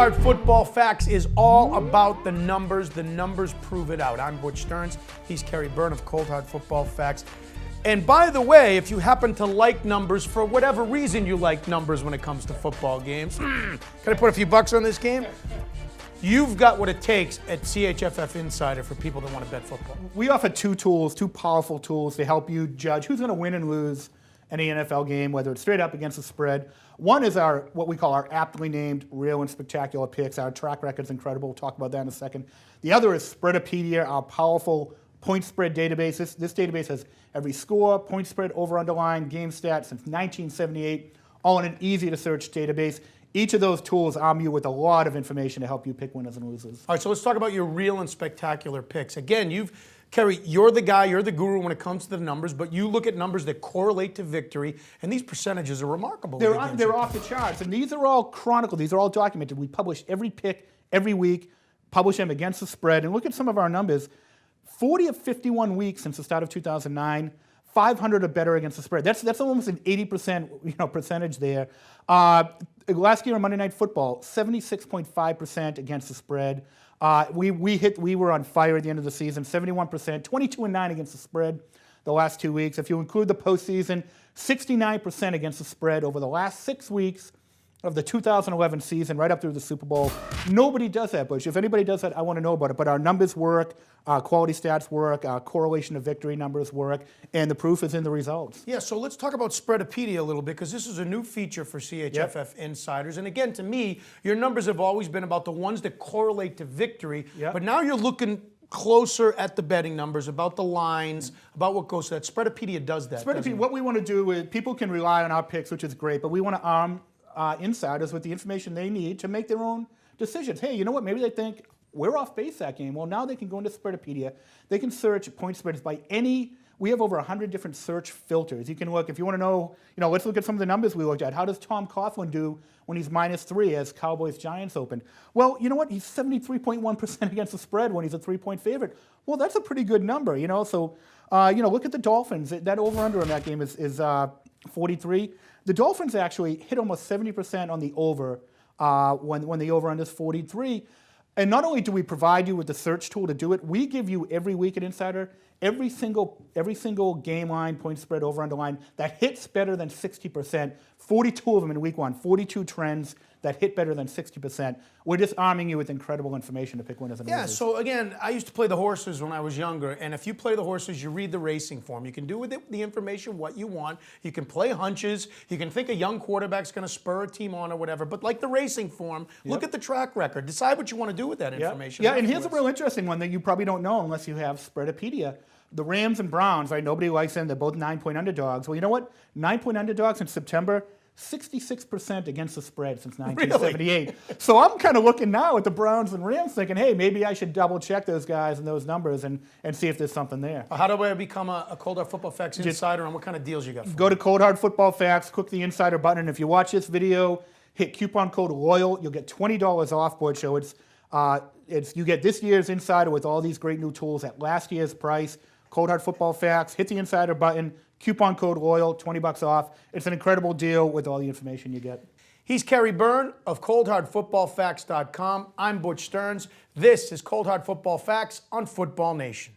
Hard Football Facts is all about the numbers. The numbers prove it out. I'm Butch Stearns. He's Kerry Byrne of Cold Hard Football Facts. And by the way, if you happen to like numbers for whatever reason you like numbers when it comes to football games, can I put a few bucks on this game? You've got what it takes at CHFF Insider for people that want to bet football. We offer two powerful tools to help you judge who's going to win and lose any NFL game, whether it's straight up against the spread. One is what we call our aptly named real and spectacular picks. Our track record's incredible. We'll talk about that in a second. The other is Spreadapedia, our powerful point spread database. This database has every score, point spread, over, underline, game stats since 1978, all in an easy to search database. Each of those tools arm you with a lot of information to help you pick winners and losers. All right, so let's talk about your real and spectacular picks. Again, Kerry, you're the guy, you're the guru when it comes to the numbers, but you look at numbers that correlate to victory, and these percentages are remarkable. They're off the charts, and these are all chronicled. These are all documented. We publish every pick every week, publish them against the spread, and look at some of our numbers. 40 of 51 weeks since the start of 2009, 500 or better against the spread. That's almost an 80% percentage there. Last year on Monday Night Football, 76.5% against the spread. We were on fire at the end of the season, 71%, 22-9 against the spread the last 2 weeks. If you include the postseason, 69% against the spread over the last 6 weeks of the 2011 season, right up through the Super Bowl. Nobody does that, Bush. If anybody does that, I want to know about it. But our numbers work, our quality stats work, our correlation of victory numbers work, and the proof is in the results. Yeah, so let's talk about Spreadapedia a little bit, because this is a new feature for CHFF Insiders. And again, to me, your numbers have always been about the ones that correlate to victory, but now you're looking closer at the betting numbers, about the lines, about what goes to that. Spreadapedia does that. Spreadapedia, what we want to do is, people can rely on our picks, which is great, but we want to arm insiders with the information they need to make their own decisions. Hey, you know what? Maybe they think we're off base that game. Well, now they can go into Spreadapedia. They can search point spreads by any. We have over 100 different search filters. You can look, if you want to know, let's look at some of the numbers we looked at. How does Tom Coughlin do when he's -3 as Cowboys-Giants open? Well, you know what? He's 73.1% against the spread when he's a 3-point favorite. Well, that's a pretty good number, So, look at the Dolphins. That over-under in that game is 43. The Dolphins actually hit almost 70% on the over when the over-under is 43. And not only do we provide you with the search tool to do it, we give you every week at Insider every single game line, point spread, over, underline that hits better than 60%. 42 of them in week 1. 42 trends that hit better than 60%. We're just arming you with incredible information to pick winners and losers. Yeah, so again, I used to play the horses when I was younger, and if you play the horses, you read the racing form. You can do with it, the information what you want. You can play hunches. You can think a young quarterback's going to spur a team on or whatever, but like the racing form, look at the track record. Decide what you want to do with that information. Yeah, and here's a real interesting one that you probably don't know unless you have Spreadapedia. The Rams and Browns, right? Nobody likes them. They're both 9-point underdogs. Well, you know what? 9-point underdogs in September, 66% against the spread since 1978. Really? So I'm kind of looking now at the Browns and Rams thinking, hey, maybe I should double check those guys and those numbers and see if there's something there. How do I become a Cold Hard Football Facts Insider, and what kind of deals you got for me? Go to Cold Hard Football Facts, click the Insider button, and if you watch this video, hit coupon code LOYAL, you'll get $20 off, Butch. So you get this year's Insider with all these great new tools at last year's price. Cold Hard Football Facts, hit the Insider button, coupon code LOYAL, $20 off. It's an incredible deal with all the information you get. He's Kerry Byrne of ColdHardFootballFacts.com. I'm Butch Stearns. This is Cold Hard Football Facts on Football Nation.